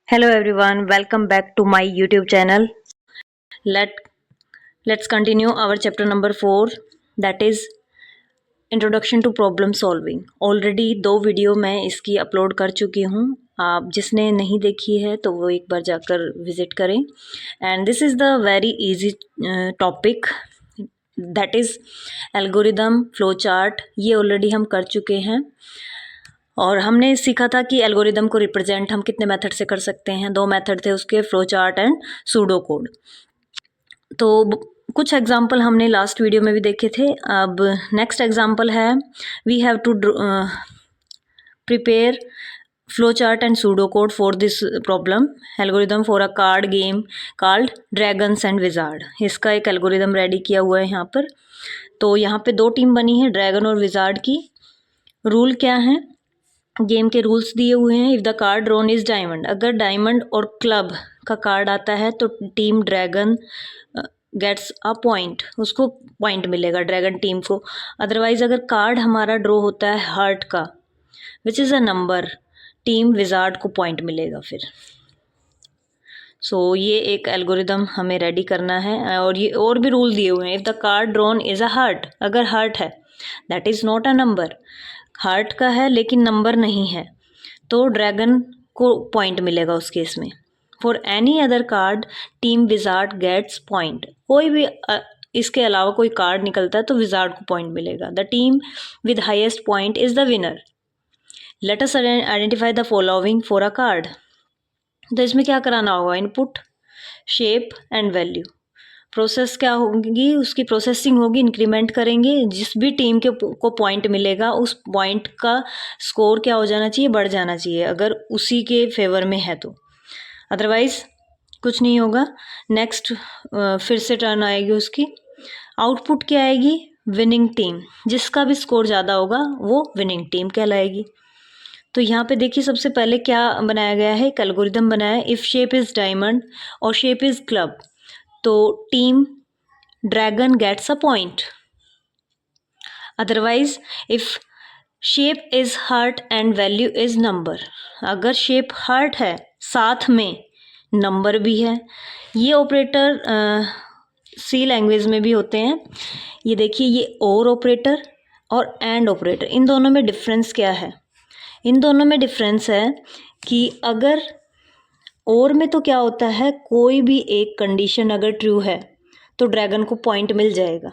Hello everyone, welcome back to my YouTube channel. Let let's continue our chapter number 4, that is introduction to problem solving. Already 2 video मैं इसकी upload कर चुकी हूँ. आप जिसने नहीं देखी है तो वो एक बार जाकर विज़िट करें. And this is the very easy topic, that is algorithm, flow chart. ये ऑलरेडी हम कर चुके हैं और हमने सीखा था कि एल्गोरिदम को रिप्रेजेंट हम कितने मेथड से कर सकते हैं. 2 मेथड थे उसके, flow chart and pseudo code. तो कुछ एग्जाम्पल हमने लास्ट वीडियो में भी देखे थे. अब नेक्स्ट एग्जाम्पल है, we have to prepare flow chart and pseudo code for this problem algorithm for a card game called dragons and wizard. इसका एक एल्गोरिदम रेडी किया हुआ है यहाँ पर. तो यहाँ पे 2 टीम बनी है, ड्रैगन और विजार्ड की. रूल क्या है, गेम के रूल्स दिए हुए हैं. If the card drawn is diamond, अगर डायमंड और क्लब का कार्ड आता है तो team dragon gets a point, उसको पॉइंट मिलेगा ड्रैगन टीम को. अदरवाइज अगर कार्ड हमारा ड्रॉ होता है हार्ट का, which is a number, team wizard को पॉइंट मिलेगा फिर. सो ये एक एल्गोरिदम हमें रेडी करना है. और ये और भी रूल दिए हुए हैं. If the card drawn is a heart, अगर हार्ट है, that is not a number, heart का है लेकिन नंबर नहीं है, तो ड्रैगन को पॉइंट मिलेगा उस केस में. For any other card team wizard gets point. कोई भी इसके अलावा कोई कार्ड निकलता है तो विजार्ड को पॉइंट मिलेगा. The team with highest point is the winner. Let us identify the following for a card. तो इसमें क्या कराना होगा, input, shape and value. Process क्या होगी, उसकी प्रोसेसिंग होगी, इंक्रीमेंट करेंगे. जिस भी टीम के को पॉइंट मिलेगा उस पॉइंट का स्कोर क्या हो जाना चाहिए, बढ़ जाना चाहिए, अगर उसी के फेवर में है तो. अदरवाइज कुछ नहीं होगा. नेक्स्ट फिर से टर्न आएगी उसकी. आउटपुट क्या आएगी, विनिंग टीम. जिसका भी स्कोर ज़्यादा होगा वो विनिंग टीम कहलाएगी. तो यहाँ पे देखिए सबसे पहले क्या बनाया गया है, एक एल्गोरिदम बनाया है. इफ़ शेप इज़ डायमंड और शेप इज़ क्लब, तो team dragon gets a point. Otherwise if shape is heart and value is number, अगर शेप हार्ट है साथ में नंबर भी है. ये ऑपरेटर सी लैंग्वेज में भी होते हैं. ये देखिए, ये और ऑपरेटर और एंड ऑपरेटर, इन दोनों में डिफरेंस क्या है. इन दोनों में डिफरेंस है कि अगर और में तो क्या होता है, कोई भी एक कंडीशन अगर ट्रू है तो ड्रैगन को पॉइंट मिल जाएगा.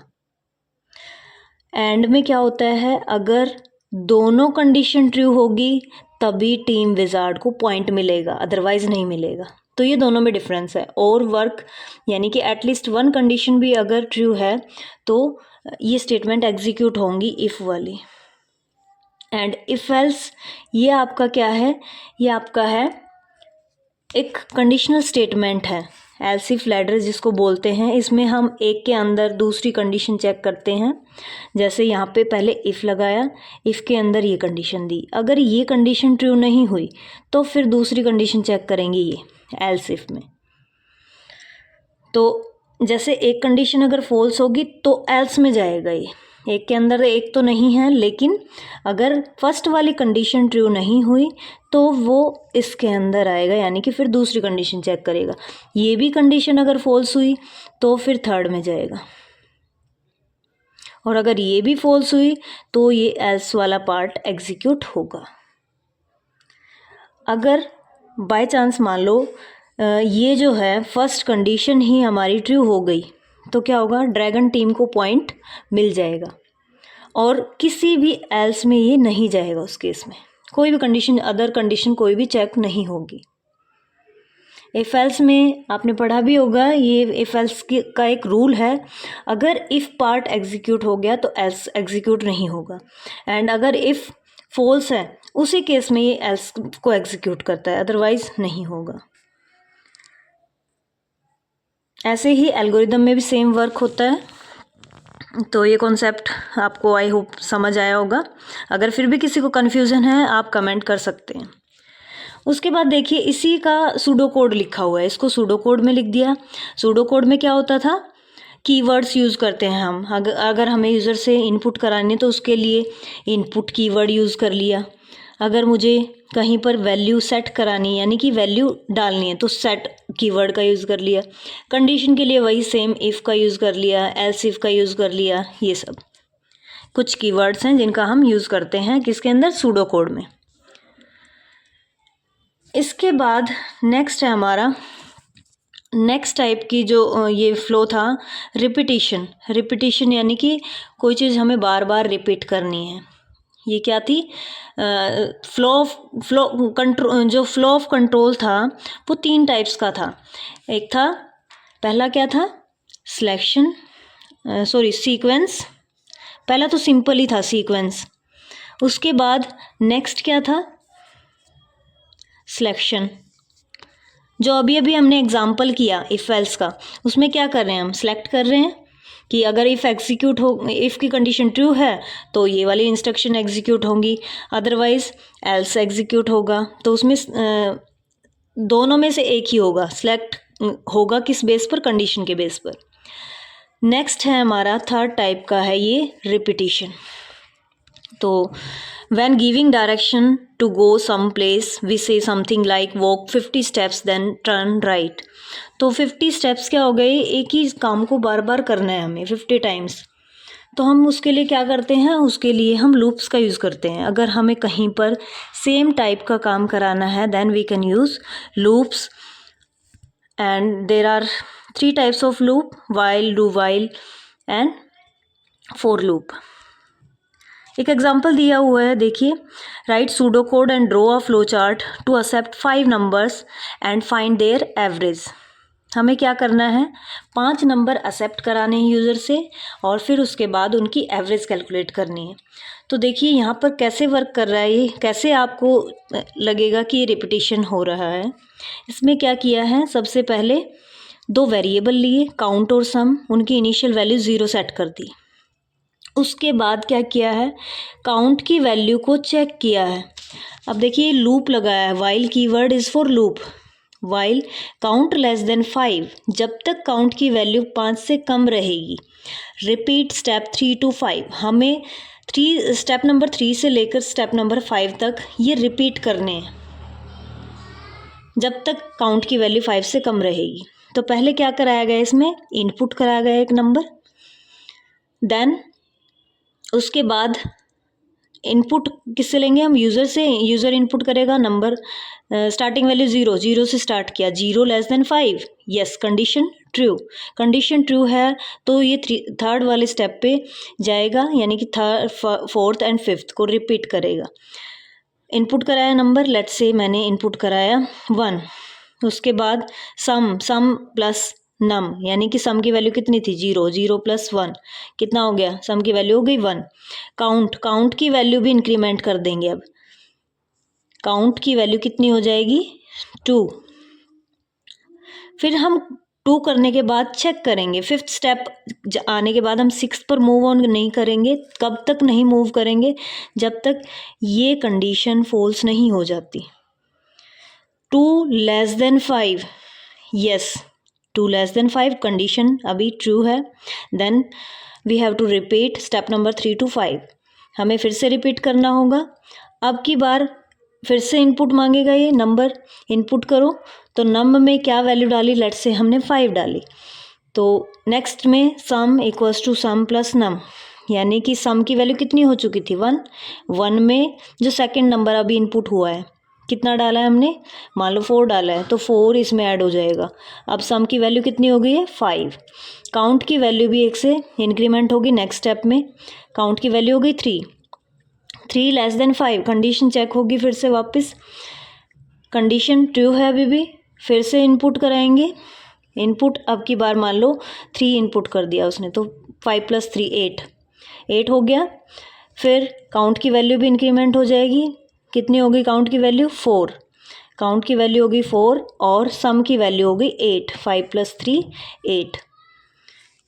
एंड में क्या होता है, अगर दोनों कंडीशन ट्रू होगी तभी टीम विजार्ड को पॉइंट मिलेगा, अदरवाइज नहीं मिलेगा. तो ये दोनों में डिफरेंस है. और वर्क यानी कि एटलीस्ट 1 कंडीशन भी अगर ट्रू है तो ये स्टेटमेंट एग्जीक्यूट होंगी इफ़ वाली. एंड इफ एल्स ये आपका क्या है, ये आपका है एक कंडीशनल स्टेटमेंट है, एल्स इफ लैडर जिसको बोलते हैं. इसमें हम एक के अंदर दूसरी कंडीशन चेक करते हैं. जैसे यहाँ पे पहले इफ़ लगाया, इफ़ के अंदर ये कंडीशन दी, अगर ये कंडीशन ट्रू नहीं हुई तो फिर दूसरी कंडीशन चेक करेंगे ये एल्स इफ में. तो जैसे एक कंडीशन अगर फॉल्स होगी तो एल्स में जाएगा. ये एक के अंदर एक तो नहीं है, लेकिन अगर फर्स्ट वाली कंडीशन ट्रू नहीं हुई तो वो इसके अंदर आएगा, यानी कि फिर दूसरी कंडीशन चेक करेगा. ये भी कंडीशन अगर फॉल्स हुई तो फिर थर्ड में जाएगा, और अगर ये भी फॉल्स हुई तो ये एल्स वाला पार्ट एग्जीक्यूट होगा. अगर बाय चांस मान लो ये जो है फर्स्ट कंडीशन ही हमारी ट्रू हो गई तो क्या होगा, ड्रैगन टीम को पॉइंट मिल जाएगा और किसी भी एल्स में ये नहीं जाएगा. उस केस में कोई भी कंडीशन, अदर कंडीशन कोई भी चेक नहीं होगी. इफ़ एल्स में आपने पढ़ा भी होगा, ये इफ़ एल्स का एक रूल है, अगर इफ़ पार्ट एग्जीक्यूट हो गया तो एल्स एग्जीक्यूट नहीं होगा. एंड अगर इफ़ फॉल्स है उसी केस में ये एल्स को एग्जीक्यूट करता है, अदरवाइज नहीं होगा. ऐसे ही एल्गोरिदम में भी सेम वर्क होता है. तो ये कॉन्सेप्ट आपको आई होप समझ आया होगा. अगर फिर भी किसी को कन्फ्यूज़न है आप कमेंट कर सकते हैं. उसके बाद देखिए इसी का सूडो कोड लिखा हुआ है, इसको सूडो कोड में लिख दिया. सूडो कोड में क्या होता था, कीवर्ड्स यूज़ करते हैं हम. अगर हमें यूज़र से इनपुट करानी है तो उसके लिए इनपुट कीवर्ड यूज़ कर लिया. अगर मुझे कहीं पर वैल्यू सेट करानी यानी कि वैल्यू डालनी है तो सेट कीवर्ड का यूज़ कर लिया। कंडीशन के लिए वही सेम इफ़ का यूज़ कर लिया, एल्स इफ़ का यूज़ कर लिया। ये सब कुछ कीवर्ड्स हैं जिनका हम यूज़ करते हैं किसके अंदर, सूडो कोड में। इसके बाद नेक्स्ट है हमारा नेक्स्ट टाइप की जो ये फ्लो था रिपीटिशन। रिपीटिशन यानी कि कोई चीज़ हमें बार बार रिपीट करनी है। ये क्या थी, जो फ्लो ऑफ कंट्रोल था वो 3 टाइप्स का था। एक था, पहला क्या था, सीक्वेंस। पहला तो सिंपल ही था सीक्वेंस। उसके बाद नेक्स्ट क्या था, सिलेक्शन। जो अभी अभी हमने एग्जाम्पल किया इफ़ एल्स का, उसमें क्या कर रहे हैं हम, सेलेक्ट कर रहे हैं कि अगर इफ़ एग्जीक्यूट हो, इफ़ की कंडीशन ट्रू है तो ये वाली इंस्ट्रक्शन एग्जीक्यूट होंगी, अदरवाइज एल्स एग्जीक्यूट होगा। तो उसमें दोनों में से एक ही होगा, सेलेक्ट होगा किस बेस पर, कंडीशन के बेस पर। नेक्स्ट है हमारा थर्ड टाइप का है ये रिपीटिशन। तो when giving direction to go some place we say something like walk 50 steps then turn right। तो 50 स्टेप्स क्या हो गए, एक ही काम को बार बार करना है हमें 50 टाइम्स। तो हम उसके लिए क्या करते हैं, उसके लिए हम लूप्स का यूज़ करते हैं। अगर हमें कहीं पर सेम टाइप का काम कराना है then we can use loops. And there are 3 types of loop, while, do while एंड for लूप। एक एग्जाम्पल दिया हुआ है, देखिए, write pseudo code and draw a flow chart to accept 5 numbers and find their average. हमें क्या करना है, 5 नंबर एक्सेप्ट कराने हैं यूज़र से और फिर उसके बाद उनकी एवरेज कैलकुलेट करनी है। तो देखिए यहाँ पर कैसे वर्क कर रहा है ये, कैसे आपको लगेगा कि ये रिपीटिशन हो रहा है। इसमें क्या किया है, सबसे पहले 2 वेरिएबल लिए, काउंट और सम, उनकी इनिशियल वैल्यू 0 सेट कर दी। उसके बाद क्या किया है, काउंट की वैल्यू को चेक किया है। अब देखिए लूप लगाया है, while keyword is for loop. While count less than 5, जब तक काउंट की वैल्यू 5 से कम रहेगी। रिपीट स्टेप 3 to 5, हमें स्टेप नंबर 3 से लेकर स्टेप नंबर 5 तक ये रिपीट करने हैं जब तक काउंट की वैल्यू 5 से कम रहेगी। तो पहले क्या कराया गया, इसमें इनपुट कराया गया एक नंबर, देन उसके बाद इनपुट किससे लेंगे हम, यूज़र से। यूज़र इनपुट करेगा नंबर, स्टार्टिंग वैल्यू 0 से स्टार्ट किया, 0 less than 5, yes, condition true. Condition true है तो ये थर्ड वाले स्टेप पे जाएगा, यानी कि फोर्थ एंड फिफ्थ को रिपीट करेगा। इनपुट कराया नंबर, लेट्स से मैंने इनपुट कराया 1। उसके बाद सम प्लस नम, यानी कि सम की वैल्यू कितनी थी, 0 प्लस 1 कितना हो गया, सम की वैल्यू हो गई 1। काउंट की वैल्यू भी इंक्रीमेंट कर देंगे। अब काउंट की वैल्यू कितनी हो जाएगी, 2। फिर हम 2 करने के बाद चेक करेंगे, 5th स्टेप आने के बाद हम 6 पर मूव ऑन नहीं करेंगे। कब तक नहीं मूव करेंगे, जब तक ये कंडीशन फॉल्स नहीं हो जाती। 2 less than 5, yes, 2 less than 5 condition अभी ट्रू है। Then we have to repeat step number 3 to 5, हमें फिर से रिपीट करना होगा। अब की बार फिर से इनपुट मांगेगा, ये नंबर इनपुट करो। तो नंबर में क्या वैल्यू डाली, लेट्स से हमने 5 डाली। तो नेक्स्ट में sum equals to sum plus num, यानी कि सम की वैल्यू कितनी हो चुकी थी, 1 में जो सेकंड नंबर अभी इनपुट हुआ है कितना डाला है हमने, मान लो 4 डाला है तो 4 इसमें ऐड हो जाएगा। अब सम की वैल्यू कितनी हो गई है, 5। काउंट की वैल्यू भी 1 से इंक्रीमेंट होगी नेक्स्ट स्टेप में, काउंट की वैल्यू हो गई 3 लेस देन 5, कंडीशन चेक होगी फिर से वापस, कंडीशन ट्रू है अभी भी, फिर से इनपुट कराएंगे। इनपुट अब की बार मान लो 3 इनपुट कर दिया उसने, तो 5 + 3 8 हो गया। फिर काउंट की वैल्यू भी इंक्रीमेंट हो जाएगी, कितनी हो गई काउंट की वैल्यू, 4। काउंट की वैल्यू हो गई 4 और सम की वैल्यू हो गई 8, 5 + 3 8।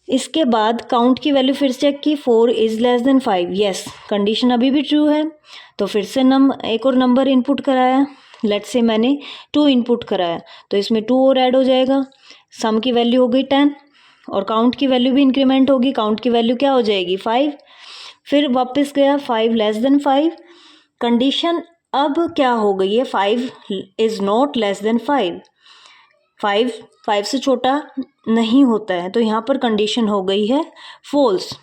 इसके बाद काउंट की वैल्यू फिर चेक की, 4 is less than 5, yes, condition अभी भी ट्रू है। तो फिर से एक और नंबर इनपुट कराया, लेट्स से मैंने 2 इनपुट कराया, तो इसमें 2 और ऐड हो जाएगा। सम की वैल्यू हो गई 10 और काउंट की वैल्यू भी इंक्रीमेंट होगी, काउंट की वैल्यू क्या हो जाएगी, 5। फिर वापस गया 5 लेस देन 5, कंडीशन अब क्या हो गई है, 5 इज़ नॉट लेस देन 5, 5 से छोटा नहीं होता है, तो यहाँ पर कंडीशन हो गई है फॉल्स।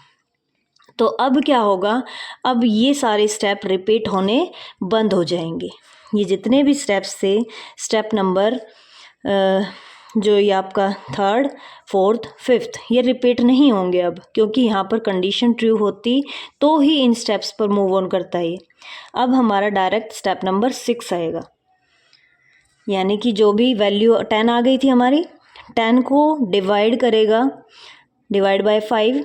तो अब क्या होगा, अब ये सारे स्टेप रिपीट होने बंद हो जाएंगे। ये जितने भी स्टेप्स थे, स्टेप नंबर जो ये आपका 3rd, 4th, 5th, ये रिपीट नहीं होंगे अब, क्योंकि यहाँ पर कंडीशन ट्रू होती तो ही इन स्टेप्स पर मूव ऑन करता है। अब हमारा डायरेक्ट स्टेप नंबर 6 आएगा, यानी कि जो भी वैल्यू 10 आ गई थी हमारी, 10 को डिवाइड करेगा, डिवाइड बाय 5।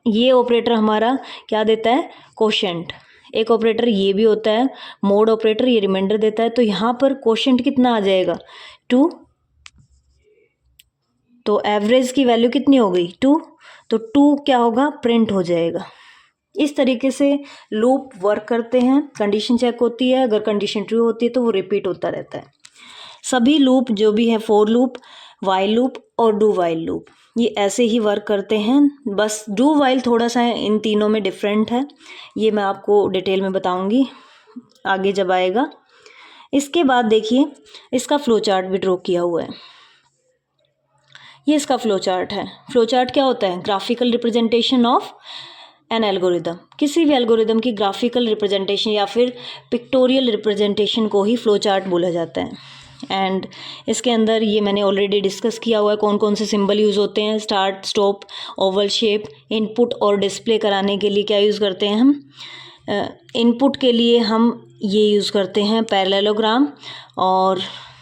ये ऑपरेटर हमारा क्या देता है, कोशेंट। एक ऑपरेटर ये भी होता है मोड ऑपरेटर, ये रिमाइंडर देता है। तो यहाँ पर कोशेंट कितना आ जाएगा, 2। तो एवरेज की वैल्यू कितनी हो गई, 2। तो 2 क्या होगा, प्रिंट हो जाएगा। इस तरीके से लूप वर्क करते हैं, कंडीशन चेक होती है, अगर कंडीशन ट्रू होती है तो वो रिपीट होता रहता है। सभी लूप जो भी है, फॉर लूप, वाइल लूप और डू वाइल लूप, ये ऐसे ही वर्क करते हैं। बस डू वाइल थोड़ा सा इन तीनों में डिफरेंट है, ये मैं आपको डिटेल में बताऊंगी आगे जब आएगा। इसके बाद देखिए, इसका फ्लो चार्ट भी ड्रॉ किया हुआ है। ये इसका फ्लो चार्ट है। फ्लो चार्ट क्या होता है, graphical representation of N algorithm. किसी भी एल्गोरिदम की ग्राफिकल रिप्रेजेंटेशन या फिर पिक्टोरियल रिप्रेजेंटेशन को ही फ्लो चार्ट बोला जाता है। एंड इसके अंदर ये मैंने ऑलरेडी डिस्कस किया हुआ है, कौन कौन से सिंबल यूज़ होते हैं, start, stop, Oval shape. Input और डिस्प्ले कराने के लिए क्या यूज़ करते हैं हम, इनपुट के लिए हम ये यूज़ करते हैं पैरेललोग्राम, और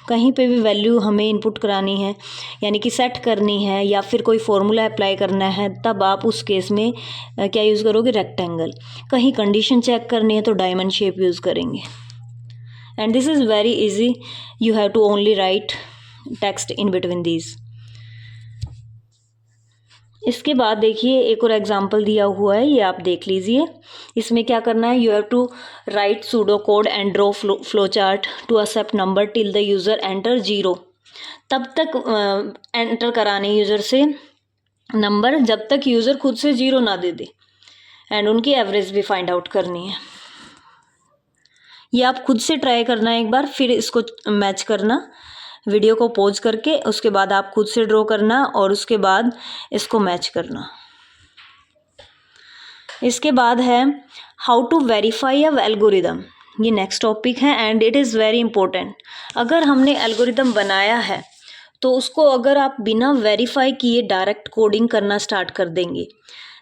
कहीं पे भी वैल्यू हमें इनपुट करानी है, यानी कि सेट करनी है या फिर कोई फॉर्मूला अप्लाई करना है, तब आप उस केस में क्या यूज़ करोगे, रेक्टेंगल। कहीं कंडीशन चेक करनी है तो डायमंड शेप यूज़ करेंगे। And this is very easy, you have to only write text in between these. इसके बाद देखिए एक और एग्जांपल दिया हुआ है, ये आप देख लीजिए। इसमें क्या करना है, you have to write pseudo code and draw flow chart to accept number till the user enter 0। तब तक एंटर कराने यूज़र से नंबर जब तक यूज़र खुद से 0 ना दे दे, एंड उनकी एवरेज भी फाइंड आउट करनी है। ये आप खुद से ट्राई करना एक बार, फिर इसको मैच करना, वीडियो को पॉज करके, उसके बाद आप खुद से ड्रॉ करना और उसके बाद इसको मैच करना। इसके बाद है how to verify a algorithm, ये नेक्स्ट टॉपिक है and it is very important. अगर हमने एल्गोरिदम बनाया है तो उसको अगर आप बिना वेरीफाई किए डायरेक्ट कोडिंग करना स्टार्ट कर देंगे,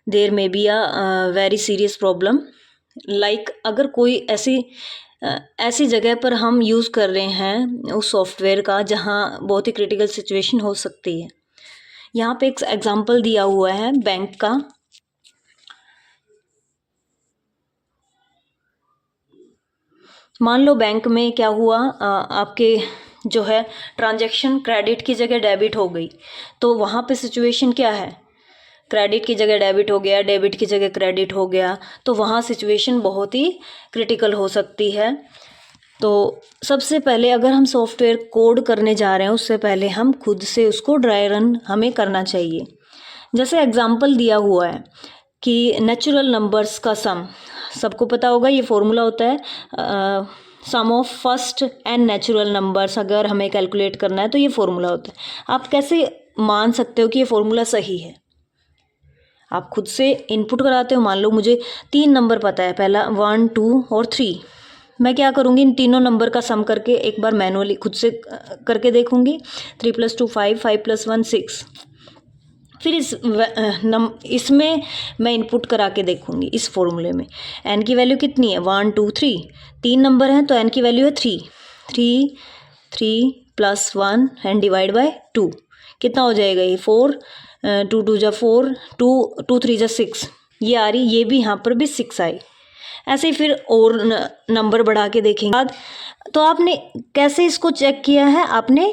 there may be a very serious problem. Like अगर कोई ऐसी जगह पर हम यूज़ कर रहे हैं उस सॉफ्टवेयर का जहाँ बहुत ही क्रिटिकल सिचुएशन हो सकती है। यहाँ पे एक एग्जांपल दिया हुआ है बैंक का। मान लो बैंक में क्या हुआ, आपके जो है ट्रांजैक्शन क्रेडिट की जगह डेबिट हो गई, तो वहाँ पे सिचुएशन क्या है, क्रेडिट की जगह डेबिट हो गया, डेबिट की जगह क्रेडिट हो गया, तो वहाँ सिचुएशन बहुत ही क्रिटिकल हो सकती है। तो सबसे पहले अगर हम सॉफ्टवेयर कोड करने जा रहे हैं उससे पहले हम खुद से उसको ड्राई रन हमें करना चाहिए। जैसे एग्जांपल दिया हुआ है कि नेचुरल नंबर्स का सम, सबको पता होगा ये फॉर्मूला होता है sum of first n natural numbers. अगर हमें कैलकुलेट करना है तो ये फॉर्मूला होता है। आप कैसे मान सकते हो कि ये फॉर्मूला सही है, आप खुद से इनपुट कराते हो। मान लो मुझे 3 नंबर पता है, पहला 1, 2 और 3। मैं क्या करूँगी, इन तीनों नंबर का सम करके एक बार मैनुअली खुद से करके देखूँगी। 3 + 2 5, 5 + 1 6। फिर इसमें मैं इनपुट करा के देखूँगी इस फॉर्मूले में n की वैल्यू कितनी है, 1, 2, 3। 3 नंबर हैं तो n की वैल्यू है 3। 3 + 1 एंड डिवाइड बाय 2 कितना हो जाएगा, ये 4, 2 2 जा 4, 2 3 जा 6, ये आ रही, ये भी यहाँ पर भी 6 आई। ऐसे ही फिर और नंबर बढ़ा के देखेंगे बाद। तो आपने कैसे इसको चेक किया है, आपने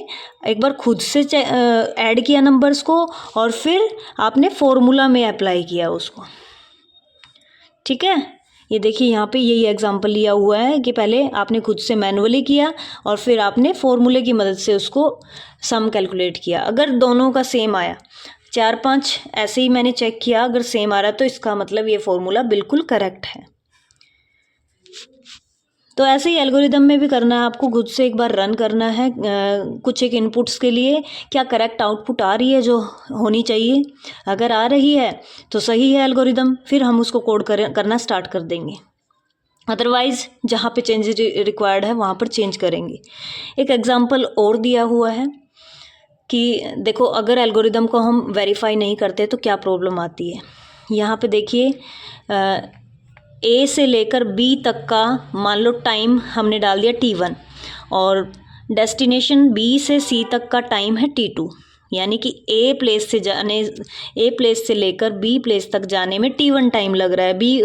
एक बार खुद से ऐड किया नंबर्स को और फिर आपने फॉर्मूला में अप्लाई किया उसको। ठीक है, ये देखिए यहाँ पे यही एग्जांपल लिया हुआ है कि पहले आपने खुद से मैनुअली किया और फिर आपने फॉर्मूले की मदद से उसको सम कैलकुलेट किया। अगर दोनों का सेम आया, 4 5 ऐसे ही मैंने चेक किया, अगर सेम आ रहा तो इसका मतलब ये फॉर्मूला बिल्कुल करेक्ट है। तो ऐसे ही एल्गोरिदम में भी करना है आपको, खुद से एक बार रन करना है कुछ एक इनपुट्स के लिए, क्या करेक्ट आउटपुट आ रही है जो होनी चाहिए। अगर आ रही है तो सही है एल्गोरिदम, फिर हम उसको कोड करना स्टार्ट कर देंगे। अदरवाइज़ जहाँ पे चेंजेस रिक्वायर्ड है वहाँ पर चेंज करेंगे। एक एग्जांपल और दिया हुआ है कि देखो अगर एल्गोरिदम को हम वेरीफाई नहीं करते तो क्या प्रॉब्लम आती है। यहाँ पे देखिए ए से लेकर बी तक का मान लो टाइम हमने डाल दिया T1 और डेस्टिनेशन बी से सी तक का टाइम है T2, यानी कि ए प्लेस से लेकर बी प्लेस तक जाने में T1 टाइम लग रहा है, बी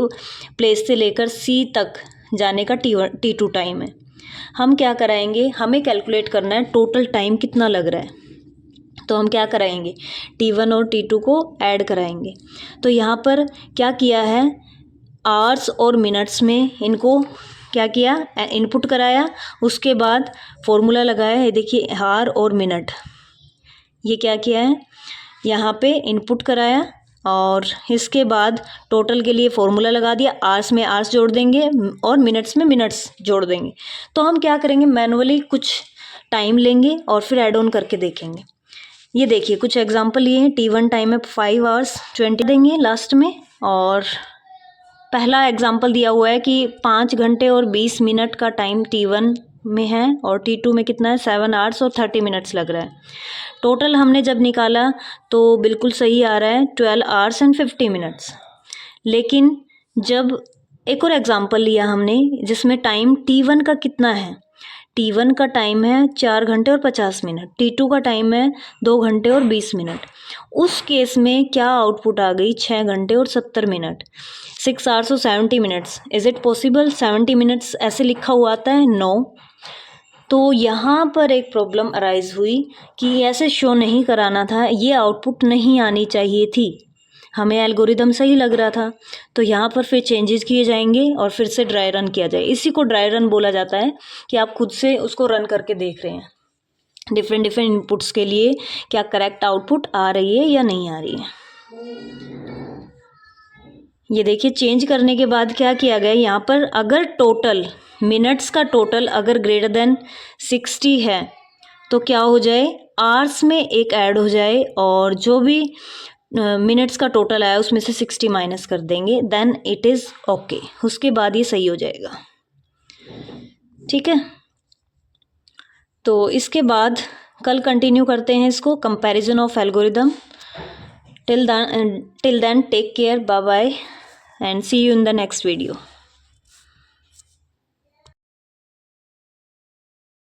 प्लेस से लेकर सी तक जाने का T2 टाइम है। हम क्या कराएंगे, हमें कैलकुलेट करना है टोटल टाइम कितना लग रहा है। तो हम क्या कराएंगे, T1 और T2 को ऐड कराएंगे। तो यहाँ पर क्या किया है, आवर्स और मिनट्स में इनको क्या किया, इनपुट कराया, उसके बाद फॉर्मूला लगाया है। देखिए आवर और मिनट, ये क्या किया है, यहाँ पे इनपुट कराया और इसके बाद टोटल के लिए फॉर्मूला लगा दिया। आवर्स में आवर्स जोड़ देंगे और मिनट्स में मिनट्स जोड़ देंगे। तो हम क्या करेंगे, मैनुअली कुछ टाइम लेंगे और फिर ऐड ऑन करके देखेंगे। ये देखिए कुछ एग्जांपल ये हैं। T1 टाइम है 5 hours 20 देंगे लास्ट में, और पहला एग्जांपल दिया हुआ है कि 5 घंटे और 20 मिनट का टाइम T1 में है और T2 में कितना है 7 hours और 30 minutes लग रहा है। टोटल हमने जब निकाला तो बिल्कुल सही आ रहा है 12 hours and 50 minutes। लेकिन जब एक और एग्जांपल लिया हमने जिसमें टाइम T1 का कितना है, T1 का टाइम है 4 घंटे और 50 मिनट, T2 का टाइम है 2 घंटे और 20 मिनट। उस केस में क्या आउटपुट आ गई, 6 घंटे और 70 मिनट, 6 hours और 70 minutes। Is it possible 70 minutes ऐसे लिखा हुआ आता है? नो। तो यहाँ पर एक प्रॉब्लम अराइज हुई कि ऐसे शो नहीं कराना था, ये आउटपुट नहीं आनी चाहिए थी, हमें एल्गोरिदम सही लग रहा था। तो यहाँ पर फिर चेंजेस किए जाएंगे और फिर से ड्राई रन किया जाए। इसी को ड्राई रन बोला जाता है कि आप खुद से उसको रन करके देख रहे हैं डिफरेंट इनपुट्स के लिए क्या करेक्ट आउटपुट आ रही है या नहीं आ रही है। ये देखिए चेंज करने के बाद क्या किया गया यहाँ पर, अगर टोटल मिनट्स का टोटल अगर ग्रेटर देन 60 है तो क्या हो जाए, आवर्स में एक ऐड हो जाए और जो भी मिनट्स का टोटल आया उसमें से 60 माइनस कर देंगे, देन इट इज़ ओके। उसके बाद ये सही हो जाएगा, ठीक है। तो इसके बाद कल कंटिन्यू करते हैं इसको, comparison of algorithm. Till then take care, bye bye and see you in the next video.